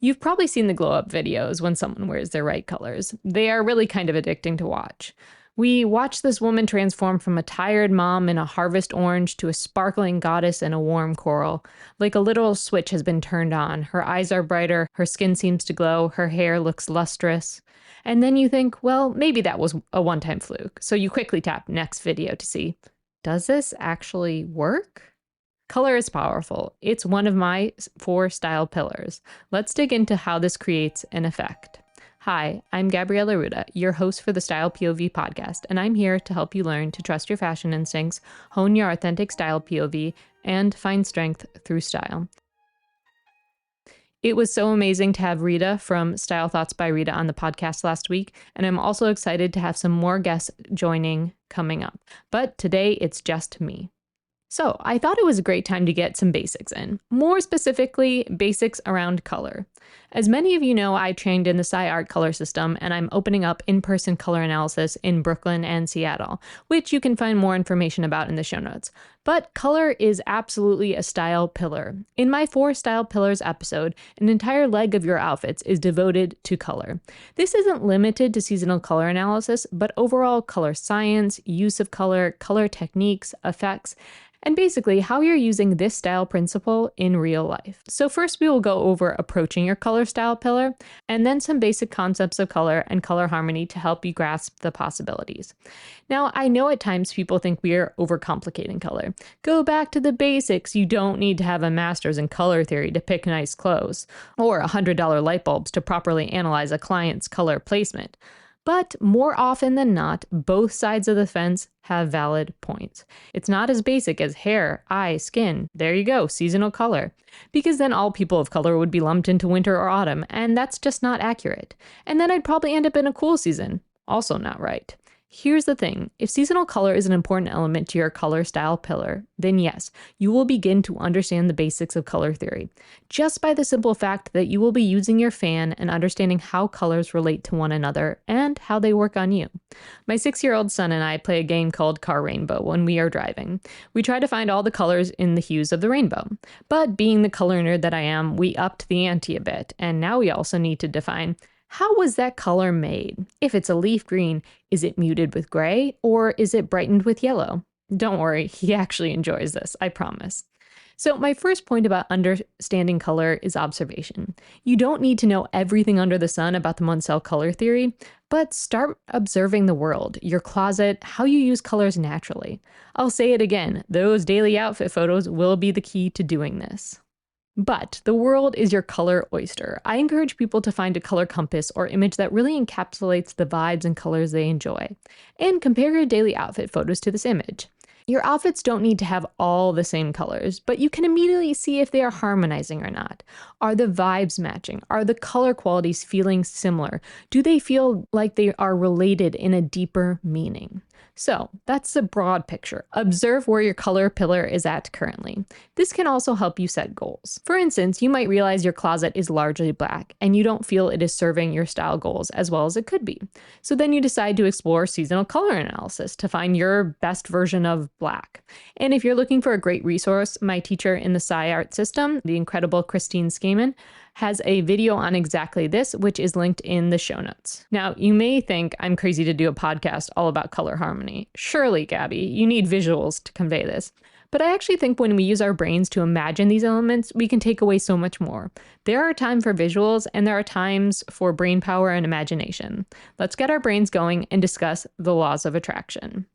You've probably seen the glow up videos when someone wears their right colors. They are really kind of addicting to watch. We watch this woman transform from a tired mom in a harvest orange to a sparkling goddess in a warm coral. Like a literal switch has been turned on. Her eyes are brighter, her skin seems to glow, her hair looks lustrous. And then you think, well, maybe that was a one-time fluke. So you quickly tap next video to see, does this actually work? Color is powerful. It's one of my 4 style pillars. Let's dig into how this creates an effect. Hi, I'm Gabriella Arruda, your host for the Style POV podcast, and I'm here to help you learn to trust your fashion instincts, hone your authentic style POV, and find strength through style. It was so amazing to have Rita from Style Thoughts by Rita on the podcast last week, and I'm also excited to have some more guests joining coming up. But today it's just me. So I thought it was a great time to get some basics in, more specifically, basics around color. As many of you know, I trained in the SciArt color system, and I'm opening up in-person color analysis in Brooklyn and Seattle, which you can find more information about in the show notes. But color is absolutely a style pillar. In my 4 style pillars episode, an entire leg of your outfits is devoted to color. This isn't limited to seasonal color analysis, but overall color science, use of color, color techniques, effects, and basically how you're using this style principle in real life. So first we will go over approaching your color style pillar, and then some basic concepts of color and color harmony to help you grasp the possibilities. Now, I know at times people think we are overcomplicating color. Go back to the basics. You don't need to have a master's in color theory to pick nice clothes, or $100 light bulbs to properly analyze a client's color placement. But more often than not, both sides of the fence have valid points. It's not as basic as hair, eyes, skin. There you go, seasonal color. Because then all people of color would be lumped into winter or autumn, and that's just not accurate. And then I'd probably end up in a cool season. Also not right. Here's the thing, if seasonal color is an important element to your color style pillar, then yes, you will begin to understand the basics of color theory, just by the simple fact that you will be using your fan and understanding how colors relate to one another and how they work on you. My 6-year-old son and I play a game called Car Rainbow when we are driving. We try to find all the colors in the hues of the rainbow. But being the color nerd that I am, we upped the ante a bit, and now we also need to define, how was that color made? If it's a leaf green, is it muted with gray or is it brightened with yellow? Don't worry, he actually enjoys this, I promise. So my first point about understanding color is observation. You don't need to know everything under the sun about the Munsell color theory, but start observing the world, your closet, how you use colors naturally. I'll say it again, those daily outfit photos will be the key to doing this. But the world is your color oyster. I encourage people to find a color compass or image that really encapsulates the vibes and colors they enjoy. And compare your daily outfit photos to this image. Your outfits don't need to have all the same colors, but you can immediately see if they are harmonizing or not. Are the vibes matching? Are the color qualities feeling similar? Do they feel like they are related in a deeper meaning? So that's the broad picture. Observe where your color pillar is at currently. This can also help you set goals. For instance, you might realize your closet is largely black and you don't feel it is serving your style goals as well as it could be. So then you decide to explore seasonal color analysis to find your best version of black. And if you're looking for a great resource, my teacher in the SciArt system, the incredible Christine Skaman, has a video on exactly this, which is linked in the show notes. Now, you may think I'm crazy to do a podcast all about color harmony. Surely, Gabby, you need visuals to convey this. But I actually think when we use our brains to imagine these elements, we can take away so much more. There are times for visuals and there are times for brain power and imagination. Let's get our brains going and discuss the laws of attraction.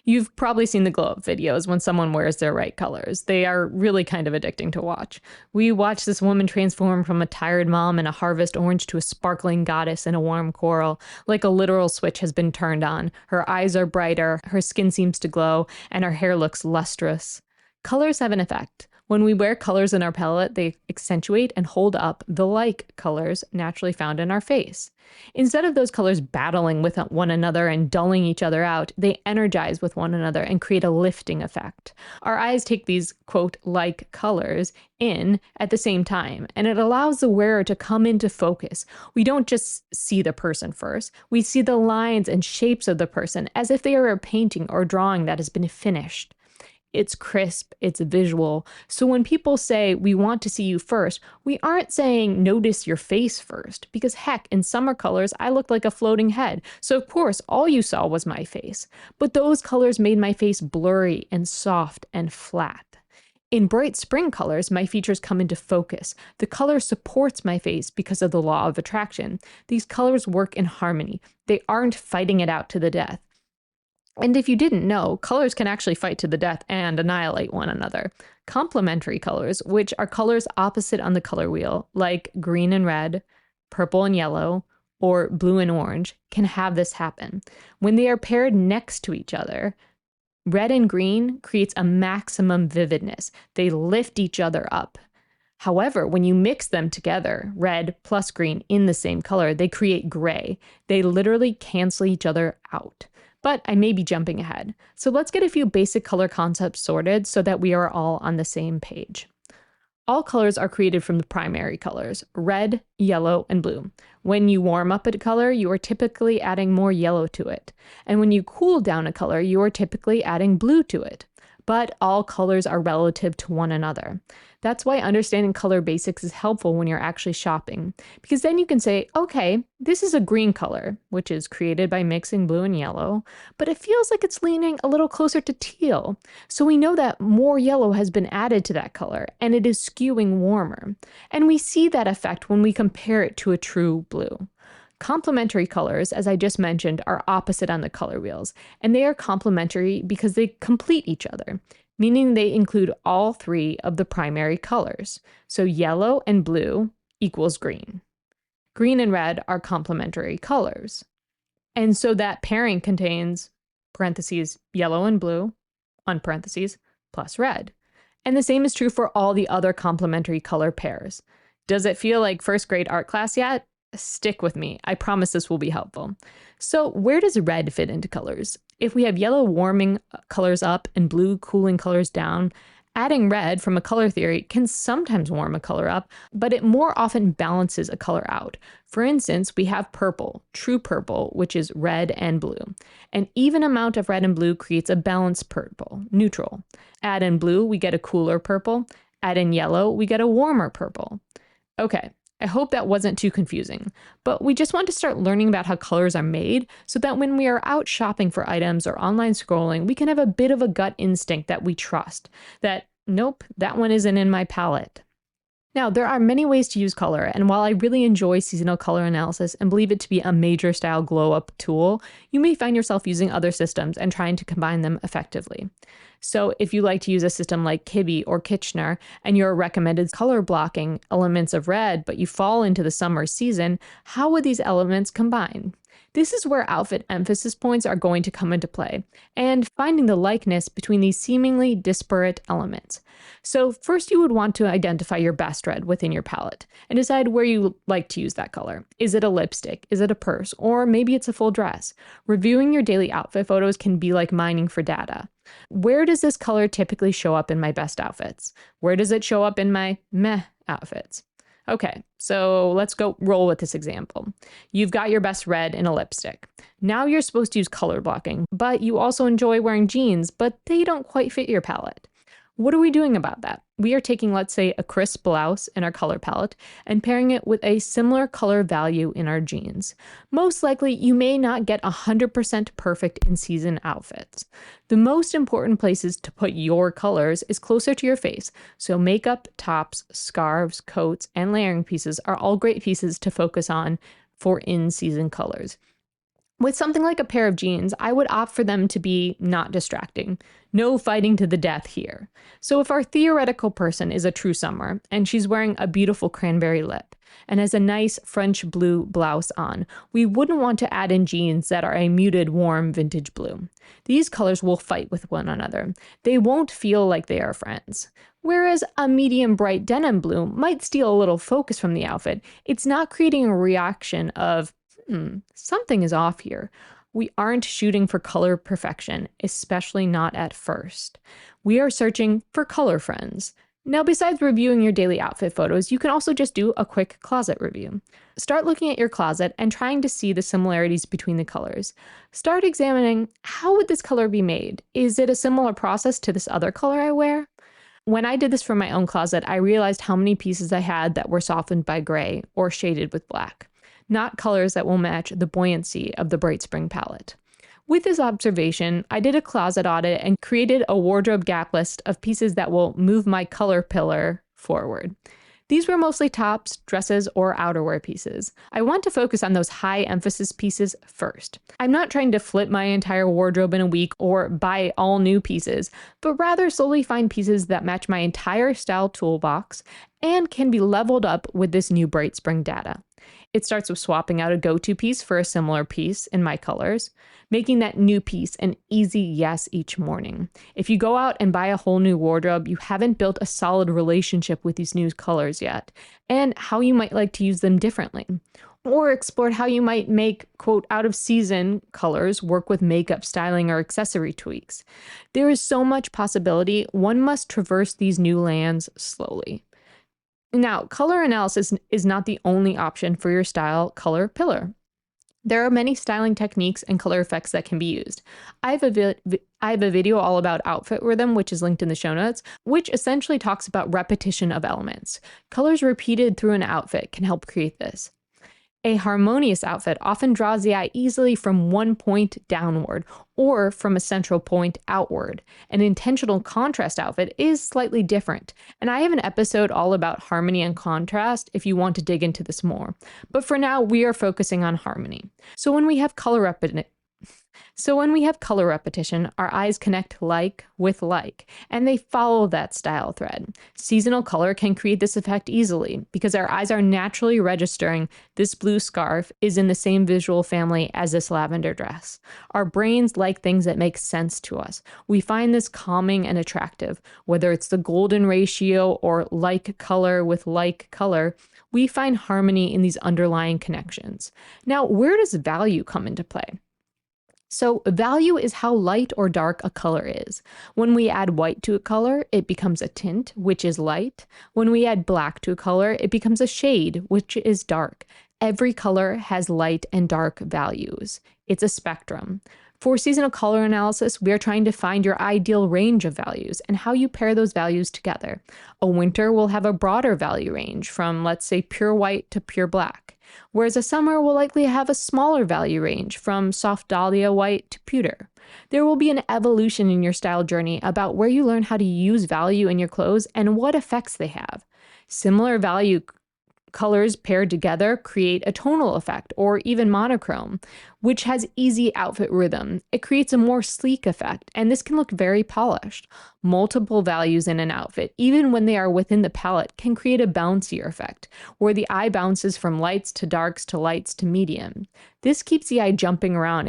You've probably seen the glow up videos when someone wears their right colors. They are really kind of addicting to watch. We watch this woman transform from a tired mom in a harvest orange to a sparkling goddess in a warm coral. Like a literal switch has been turned on. Her eyes are brighter, her skin seems to glow, and her hair looks lustrous. Colors have an effect. When we wear colors in our palette, they accentuate and hold up the like colors naturally found in our face. Instead of those colors battling with one another and dulling each other out, they energize with one another and create a lifting effect. Our eyes take these, quote, like colors in at the same time, and it allows the wearer to come into focus. We don't just see the person first, we see the lines and shapes of the person as if they are a painting or drawing that has been finished. it's crisp, it's visual. So when people say we want to see you first, we aren't saying notice your face first, because heck, in summer colors, I looked like a floating head. So of course, all you saw was my face. But those colors made my face blurry and soft and flat. In bright spring colors, my features come into focus. The color supports my face because of the law of attraction. These colors work in harmony. They aren't fighting it out to the death. And if you didn't know, colors can actually fight to the death and annihilate one another. Complementary colors, which are colors opposite on the color wheel, like green and red, purple and yellow, or blue and orange, can have this happen. When they are paired next to each other, red and green creates a maximum vividness. They lift each other up. However, when you mix them together, red plus green in the same color, they create gray. They literally cancel each other out. But I may be jumping ahead. So let's get a few basic color concepts sorted so that we are all on the same page. All colors are created from the primary colors, red, yellow, and blue. When you warm up a color, you are typically adding more yellow to it. And when you cool down a color, you are typically adding blue to it. But all colors are relative to one another. That's why understanding color basics is helpful when you're actually shopping, because then you can say, okay, this is a green color, which is created by mixing blue and yellow, but it feels like it's leaning a little closer to teal. So we know that more yellow has been added to that color, and it is skewing warmer. And we see that effect when we compare it to a true blue. Complementary colors, as I just mentioned, are opposite on the color wheels, and they are complementary because they complete each other, meaning they include all three of the primary colors. So yellow and blue equals green. Green and red are complementary colors. And so that pairing contains parentheses yellow and blue on parentheses plus red. And the same is true for all the other complementary color pairs. Does it feel like first grade art class yet? Stick with me. I promise this will be helpful. So where does red fit into colors? If we have yellow warming colors up and blue cooling colors down, adding red from a color theory can sometimes warm a color up, but it more often balances a color out. For instance, we have purple, true purple, which is red and blue. An even amount of red and blue creates a balanced purple, neutral. Add in blue, we get a cooler purple. Add in yellow, we get a warmer purple. Okay. I hope that wasn't too confusing, but we just want to start learning about how colors are made so that when we are out shopping for items or online scrolling, we can have a bit of a gut instinct that we trust, that nope, that one isn't in my palette. Now, there are many ways to use color, and while I really enjoy seasonal color analysis and believe it to be a major style glow-up tool, you may find yourself using other systems and trying to combine them effectively. So if you like to use a system like Kibbe or Kitchener, and you're recommended color blocking elements of red, but you fall into the summer season, how would these elements combine? This is where outfit emphasis points are going to come into play, and finding the likeness between these seemingly disparate elements. So first you would want to identify your best red within your palette and decide where you like to use that color. Is it a lipstick? Is it a purse? Or maybe it's a full dress. Reviewing your daily outfit photos can be like mining for data. Where does this color typically show up in my best outfits? Where does it show up in my meh outfits? Okay, so let's go roll with this example. You've got your best red in a lipstick. Now you're supposed to use color blocking, but you also enjoy wearing jeans, but they don't quite fit your palette. What are we doing about that? We are taking, let's say, a crisp blouse in our color palette and pairing it with a similar color value in our jeans. Most likely, you may not get 100% perfect in-season outfits. The most important places to put your colors is closer to your face, so makeup, tops, scarves, coats, and layering pieces are all great pieces to focus on for in-season colors. With something like a pair of jeans, I would opt for them to be not distracting. No fighting to the death here. So if our theoretical person is a true summer, and she's wearing a beautiful cranberry lip, and has a nice French blue blouse on, we wouldn't want to add in jeans that are a muted, warm vintage blue. These colors will fight with one another. They won't feel like they are friends. Whereas a medium bright denim blue might steal a little focus from the outfit, it's not creating a reaction of, something is off here. We aren't shooting for color perfection, especially not at first. We are searching for color friends. Now, besides reviewing your daily outfit photos, you can also just do a quick closet review. Start looking at your closet and trying to see the similarities between the colors. Start examining, how would this color be made? Is it a similar process to this other color I wear? When I did this for my own closet, I realized how many pieces I had that were softened by gray or shaded with black, not colors that will match the buoyancy of the Bright Spring palette. With this observation, I did a closet audit and created a wardrobe gap list of pieces that will move my color pillar forward. These were mostly tops, dresses, or outerwear pieces. I want to focus on those high emphasis pieces first. I'm not trying to flip my entire wardrobe in a week or buy all new pieces, but rather slowly find pieces that match my entire style toolbox and can be leveled up with this new Bright Spring data. It starts with swapping out a go-to piece for a similar piece in my colors, making that new piece an easy yes each morning. If you go out and buy a whole new wardrobe, you haven't built a solid relationship with these new colors yet, and how you might like to use them differently. Or explored how you might make, quote, out-of-season colors work with makeup, styling, or accessory tweaks. There is so much possibility, one must traverse these new lands slowly. Now, color analysis is not the only option for your style color pillar. There are many styling techniques and color effects that can be used. I have a video all about outfit rhythm, which is linked in the show notes, which essentially talks about repetition of elements. Colors repeated through an outfit can help create this. A harmonious outfit often draws the eye easily from one point downward or from a central point outward. An intentional contrast outfit is slightly different, and I have an episode all about harmony and contrast if you want to dig into this more. But for now, we are focusing on harmony. So when we have color repetition, our eyes connect like with like, and they follow that style thread. Seasonal color can create this effect easily because our eyes are naturally registering this blue scarf is in the same visual family as this lavender dress. Our brains like things that make sense to us. We find this calming and attractive, whether it's the golden ratio or like color with like color. We find harmony in these underlying connections. Now, where does value come into play? So value is how light or dark a color is. When we add white to a color, it becomes a tint, which is light. When we add black to a color, it becomes a shade, which is dark. Every color has light and dark values. It's a spectrum. For seasonal color analysis, we are trying to find your ideal range of values and how you pair those values together. A winter will have a broader value range from, let's say, pure white to pure black, whereas a summer will likely have a smaller value range from soft dahlia white to pewter. There will be an evolution in your style journey about where you learn how to use value in your clothes and what effects they have. Similar value colors paired together create a tonal effect or even monochrome, which has easy outfit rhythm. It creates a more sleek effect, and this can look very polished. Multiple values in an outfit, even when they are within the palette, can create a bouncier effect, where the eye bounces from lights to darks to lights to medium. This keeps the eye jumping around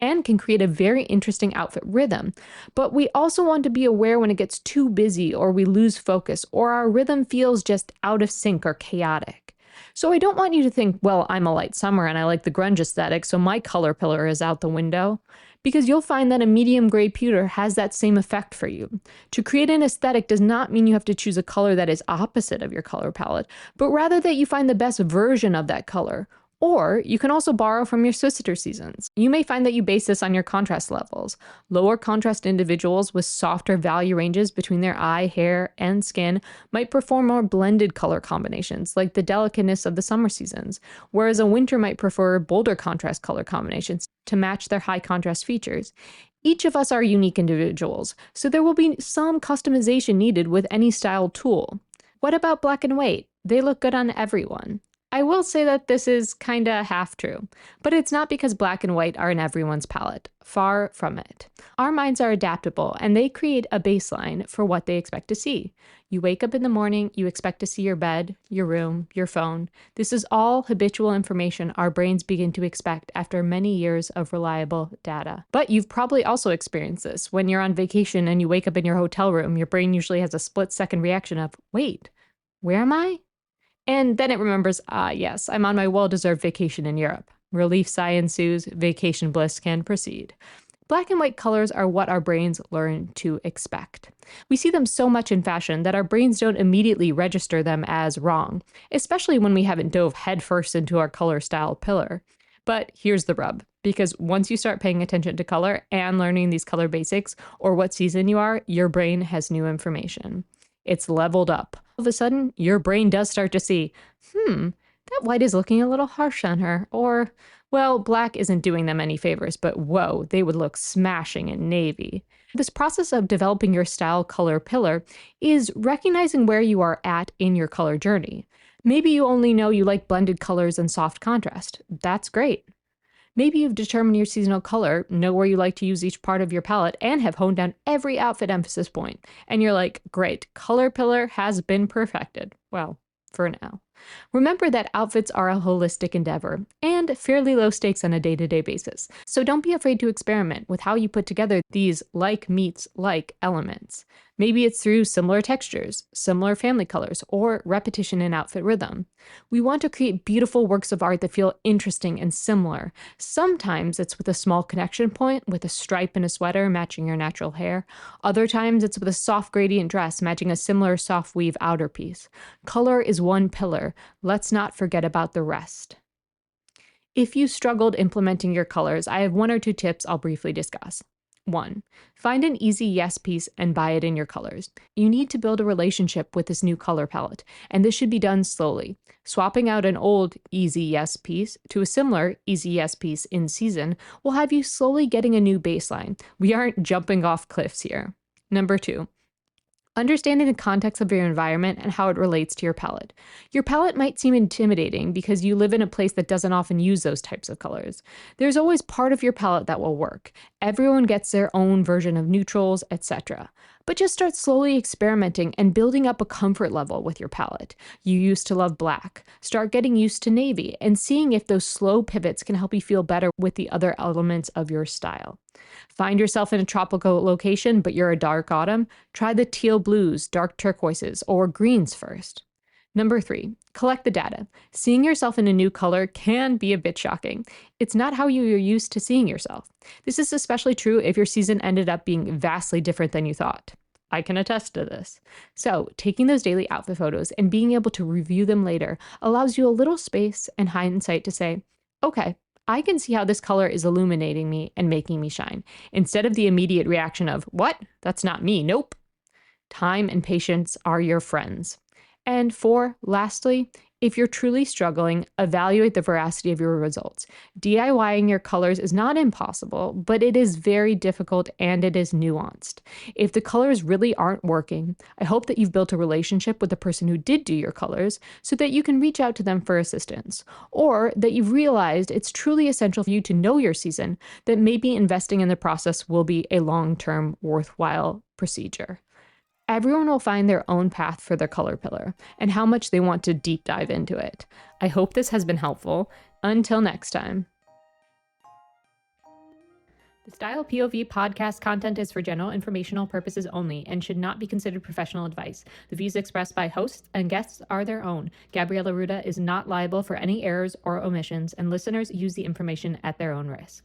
and can create a very interesting outfit rhythm. But we also want to be aware when it gets too busy or we lose focus or our rhythm feels just out of sync or chaotic. So I don't want you to think, well, I'm a light summer and I like the grunge aesthetic, so my color pillar is out the window. Because you'll find that a medium gray pewter has that same effect for you. To create an aesthetic does not mean you have to choose a color that is opposite of your color palette, but rather that you find the best version of that color. Or you can also borrow from your sister seasons. You may find that you base this on your contrast levels. Lower contrast individuals with softer value ranges between their eye, hair, and skin might perform more blended color combinations, like the delicateness of the summer seasons, whereas a winter might prefer bolder contrast color combinations to match their high contrast features. Each of us are unique individuals, so there will be some customization needed with any style tool. What about black and white? They look good on everyone. I will say that this is kinda half true, but it's not because black and white are in everyone's palette. Far from it. Our minds are adaptable and they create a baseline for what they expect to see. You wake up in the morning, you expect to see your bed, your room, your phone. This is all habitual information our brains begin to expect after many years of reliable data. But you've probably also experienced this. When you're on vacation and you wake up in your hotel room, your brain usually has a split-second reaction of, wait, where am I? And then it remembers, yes, I'm on my well-deserved vacation in Europe. Relief sigh ensues, vacation bliss can proceed. Black and white colors are what our brains learn to expect. We see them so much in fashion that our brains don't immediately register them as wrong, especially when we haven't dove headfirst into our color style pillar. But here's the rub, because once you start paying attention to color and learning these color basics or what season you are, your brain has new information. It's leveled up. All of a sudden, your brain does start to see, that white is looking a little harsh on her, or, well, black isn't doing them any favors, but whoa, they would look smashing in navy. This process of developing your style color pillar is recognizing where you are at in your color journey. Maybe you only know you like blended colors and soft contrast. That's great. Maybe you've determined your seasonal color, know where you like to use each part of your palette, and have honed down every outfit emphasis point. And you're like, great, color pillar has been perfected. Well, for now. Remember that outfits are a holistic endeavor and fairly low stakes on a day-to-day basis. So don't be afraid to experiment with how you put together these like meets like elements. Maybe it's through similar textures, similar family colors, or repetition in outfit rhythm. We want to create beautiful works of art that feel interesting and similar. Sometimes it's with a small connection point, with a stripe in a sweater matching your natural hair. Other times it's with a soft gradient dress matching a similar soft weave outer piece. Color is one pillar. Let's not forget about the rest. If you struggled implementing your colors, I have 1 or 2 tips I'll briefly discuss. 1. Find an easy yes piece and buy it in your colors. You need to build a relationship with this new color palette, and this should be done slowly. Swapping out an old easy yes piece to a similar easy yes piece in season will have you slowly getting a new baseline. We aren't jumping off cliffs here. Number 2. Understanding the context of your environment and how it relates to your palette. Your palette might seem intimidating because you live in a place that doesn't often use those types of colors. There's always part of your palette that will work. Everyone gets their own version of neutrals, etc. But just start slowly experimenting and building up a comfort level with your palette. You used to love black. Start getting used to navy and seeing if those slow pivots can help you feel better with the other elements of your style. Find yourself in a tropical location, but you're a dark autumn? Try the teal blues, dark turquoises, or greens first. Number 3, collect the data. Seeing yourself in a new color can be a bit shocking. It's not how you're used to seeing yourself. This is especially true if your season ended up being vastly different than you thought. I can attest to this. So, taking those daily outfit photos and being able to review them later allows you a little space and hindsight to say, okay, I can see how this color is illuminating me and making me shine, instead of the immediate reaction of, what? That's not me, nope. Time and patience are your friends. And 4, lastly, if you're truly struggling, evaluate the veracity of your results. DIYing your colors is not impossible, but it is very difficult and it is nuanced. If the colors really aren't working, I hope that you've built a relationship with the person who did do your colors so that you can reach out to them for assistance, or that you've realized it's truly essential for you to know your season, that maybe investing in the process will be a long-term, worthwhile procedure. Everyone will find their own path for their color pillar and how much they want to deep dive into it. I hope this has been helpful. Until next time. The Style POV podcast content is for general informational purposes only and should not be considered professional advice. The views expressed by hosts and guests are their own. Gabriella Arruda is not liable for any errors or omissions, and listeners use the information at their own risk.